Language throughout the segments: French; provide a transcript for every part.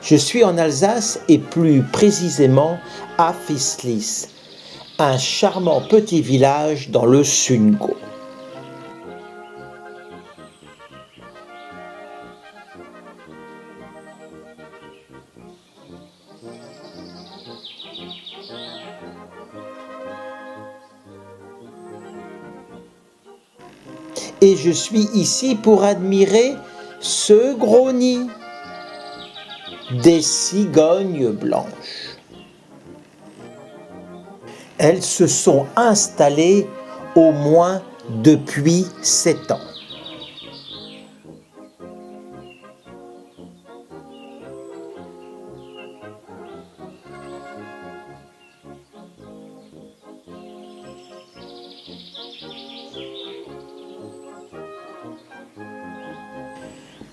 Je suis en Alsace et plus précisément à Fislis, un charmant petit village dans le Sundgau. Et je suis ici pour admirer ce gros nid des cigognes blanches. Elles se sont installées au moins depuis 7 ans.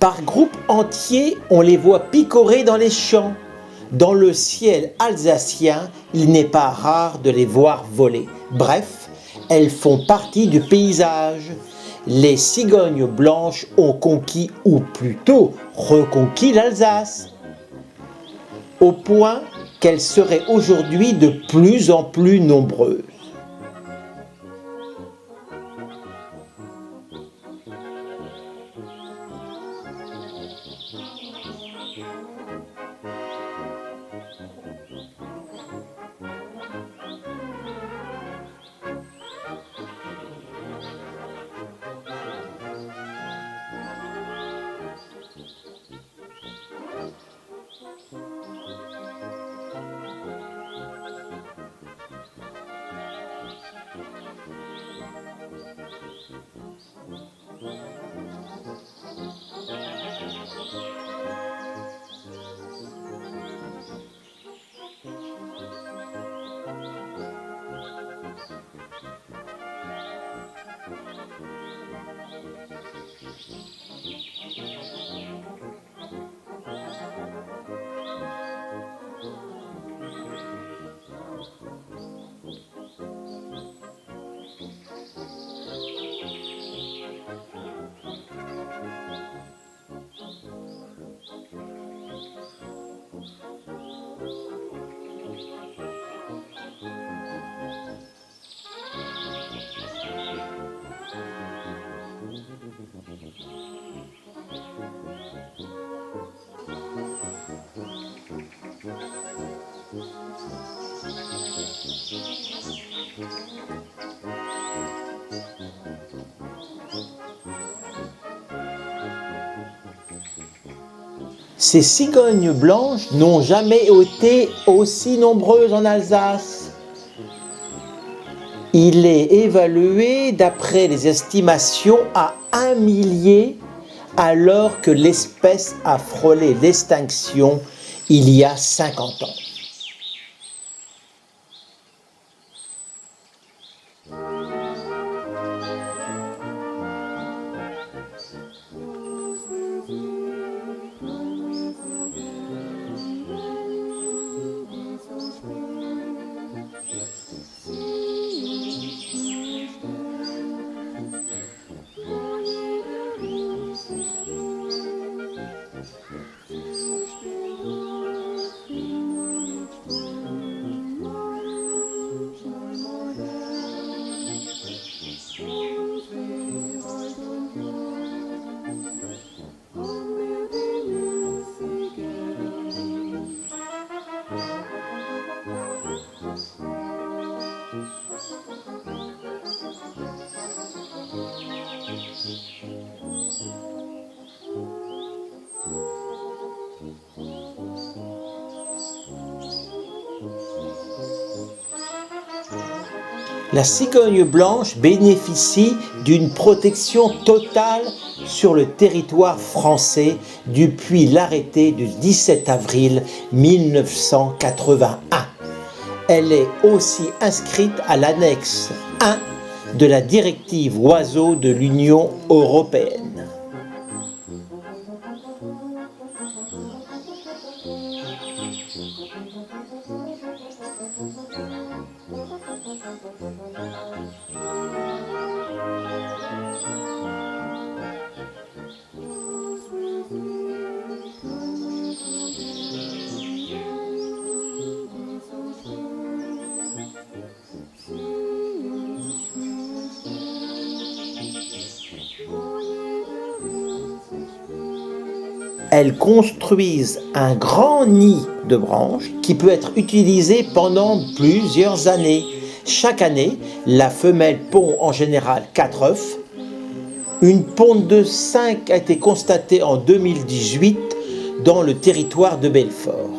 Par groupes entiers, on les voit picorer dans les champs. Dans le ciel alsacien, il n'est pas rare de les voir voler. Bref, elles font partie du paysage. Les cigognes blanches ont conquis, ou plutôt reconquis l'Alsace, au point qu'elles seraient aujourd'hui de plus en plus nombreuses. Ces cigognes blanches n'ont jamais été aussi nombreuses en Alsace. Il est évalué, d'après les estimations, à 1 millier, alors que l'espèce a frôlé l'extinction il y a 50 ans. La cigogne blanche bénéficie d'une protection totale sur le territoire français depuis l'arrêté du 17 avril 1981. Elle est aussi inscrite à l'annexe 1 de la directive oiseaux de l'Union européenne. Elles construisent un grand nid de branches qui peut être utilisé pendant plusieurs années. Chaque année, la femelle pond en général 4 œufs. Une ponte de 5 a été constatée en 2018 dans le territoire de Belfort.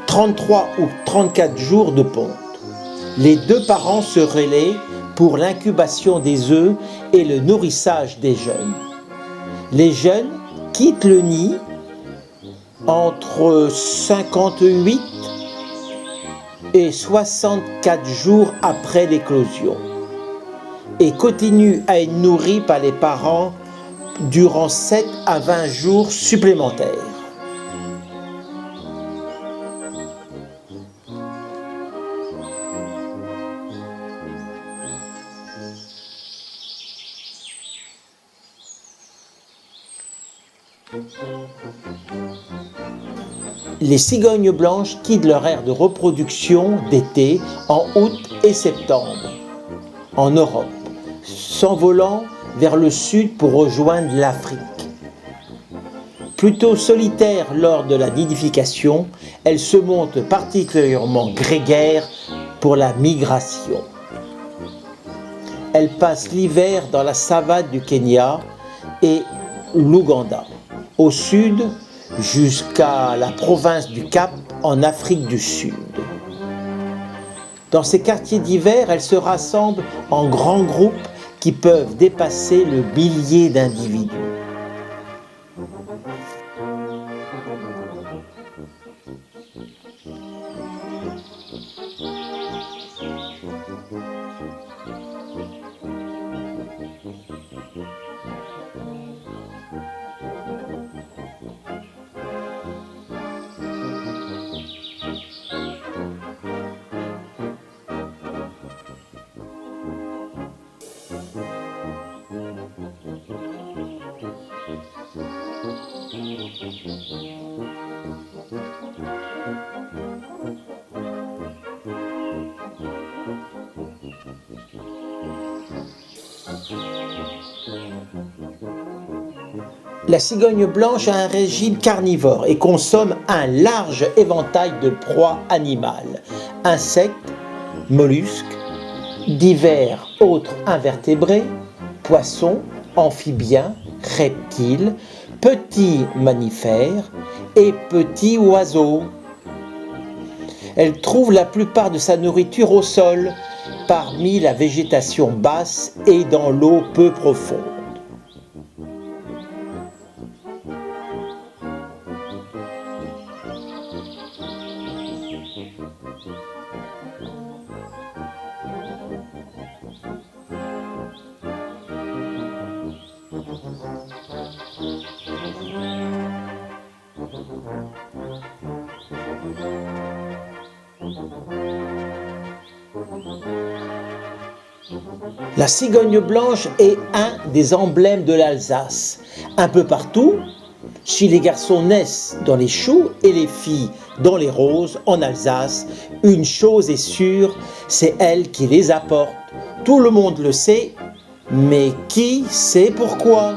33 ou 34 jours de ponte. Les deux parents se relaient pour l'incubation des œufs et le nourrissage des jeunes. Les jeunes quittent le nid entre 58 et 64 jours après l'éclosion et continuent à être nourris par les parents durant 7 à 20 jours supplémentaires. Les cigognes blanches quittent leur aire de reproduction d'été en août et septembre en Europe, s'envolant vers le sud pour rejoindre l'Afrique. Plutôt solitaires lors de la nidification, elles se montrent particulièrement grégaires pour la migration. Elles passent l'hiver dans la savane du Kenya et l'Ouganda, au sud jusqu'à la province du Cap en Afrique du Sud. Dans ces quartiers d'hiver, elles se rassemblent en grands groupes qui peuvent dépasser le millier d'individus. La cigogne blanche a un régime carnivore et consomme un large éventail de proies animales, insectes, mollusques, divers autres invertébrés, poissons, amphibiens, reptiles, petits mammifères et petits oiseaux. Elle trouve la plupart de sa nourriture au sol, parmi la végétation basse et dans l'eau peu profonde. La cigogne blanche est un des emblèmes de l'Alsace. Un peu partout, si les garçons naissent dans les choux et les filles dans les roses en Alsace, une chose est sûre, c'est elle qui les apporte. Tout le monde le sait, mais qui sait pourquoi ?